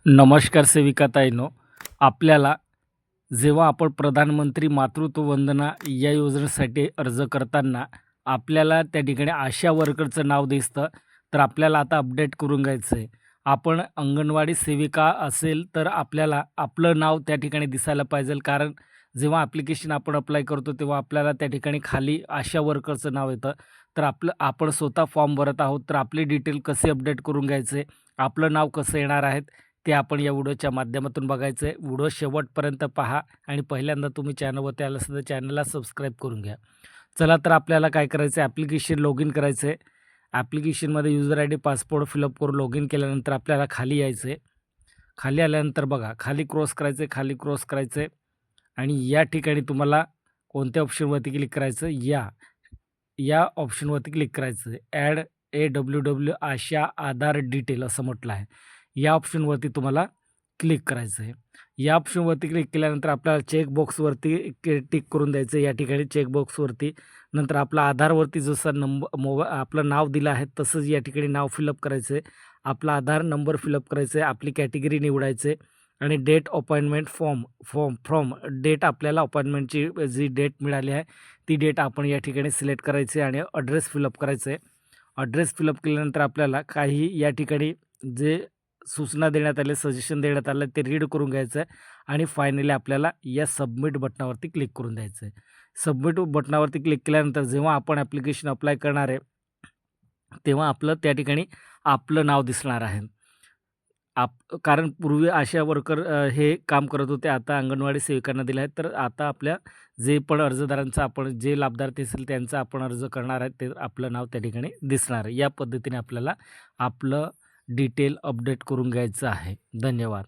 नमस्कार सेविकाताईंनो, आपल्याला जेव्हा आपण प्रधानमंत्री मातृत्व वंदना या योजनेसाठी अर्ज करताना आपल्याला त्या ठिकाणी आशा वर्करचं नाव दिसतं. तर आपल्याला आता अपडेट करून घ्यायचं आहे. आपण अंगणवाडी सेविका असेल तर आपल्याला आपलं नाव त्या ठिकाणी दिसायला पाहिजे. कारण जेव्हा ॲप्लिकेशन आपण अप्लाय करतो तेव्हा आपल्याला त्या ठिकाणी खाली आशा वर्करचं नाव येतं. तर आपण स्वतः फॉर्म भरत आहोत, तर आपली डिटेल कसे अपडेट करून घ्यायचे, आपलं नाव कसं येणार आहे ते आपण या व्हिडिओच्या माध्यमातून बघायचं आहे. व्हिडिओ शेवटपर्यंत पहा आणि पहिल्यांदा तुम्ही चॅनलवरती आला असेल तर चॅनलला सबस्क्राईब करून घ्या. चला तर आपल्याला काय करायचं आहे, ॲप्लिकेशन लॉग इन करायचं आहे. ॲप्लिकेशनमध्ये user I D passport fill up करून लॉग इन केल्यानंतर आपल्याला खाली यायचं आहे. खाली आल्यानंतर बघा खाली क्रॉस करायचं आहे, खाली क्रॉस करायचं आहे आणि या ठिकाणी तुम्हाला कोणत्या ऑप्शनवरती क्लिक करायचं, या ऑप्शनवरती क्लिक करायचं आहे. ॲड AWW आशा आधार डिटेल असं म्हटलं आहे. या ऑप्शनवरती तुम्हाला क्लिक करायचं आहे. या ऑप्शनवरती क्लिक केल्यानंतर आपल्याला चेकबॉक्सवरती टिक करून द्यायचं आहे. या ठिकाणी चेकबॉक्सवरती नंतर आपला आधारवरती जसा आपलं नाव दिलं आहे तसंच या ठिकाणी नाव फिलअप करायचं आहे. आपला आधार नंबर फिलअप करायचं आहे. आपली कॅटेगरी निवडायचं आहे आणि डेट अपॉइंटमेंट फ्रॉम डेट आपल्याला अपॉइंटमेंटची जी डेट मिळाली आहे ती डेट आपण या ठिकाणी सिलेक्ट करायची आहे आणि ॲड्रेस फिलअप करायचं आहे. ॲड्रेस फिलअप केल्यानंतर आपल्याला काही या ठिकाणी जे सूचना देण्यात आले, सजेशन देण्यात आलं ते रीड करून घ्यायचं आहे आणि फायनली आपल्याला या सबमिट बटनावरती क्लिक करून द्यायचं आहे. सबमिट बटनावरती क्लिक केल्यानंतर जेव्हा आपण ॲप्लिकेशन अप्लाय करणार आहे, तेव्हा आपलं त्या ठिकाणी आपलं नाव दिसणार आहे. कारण पूर्वी आशा वर्कर हे काम करत होते, आता अंगणवाडी सेविकांना दिलं आहे. तर आता आपल्या जे पण अर्जदारांचा आपण जे लाभार्थी असेल त्यांचा आपण अर्ज करणार आहे, ते आपलं नाव त्या ठिकाणी दिसणार आहे. या पद्धतीने आपल्याला आपलं डिटेल अपडेट करून घ्यायचं आहे. धन्यवाद.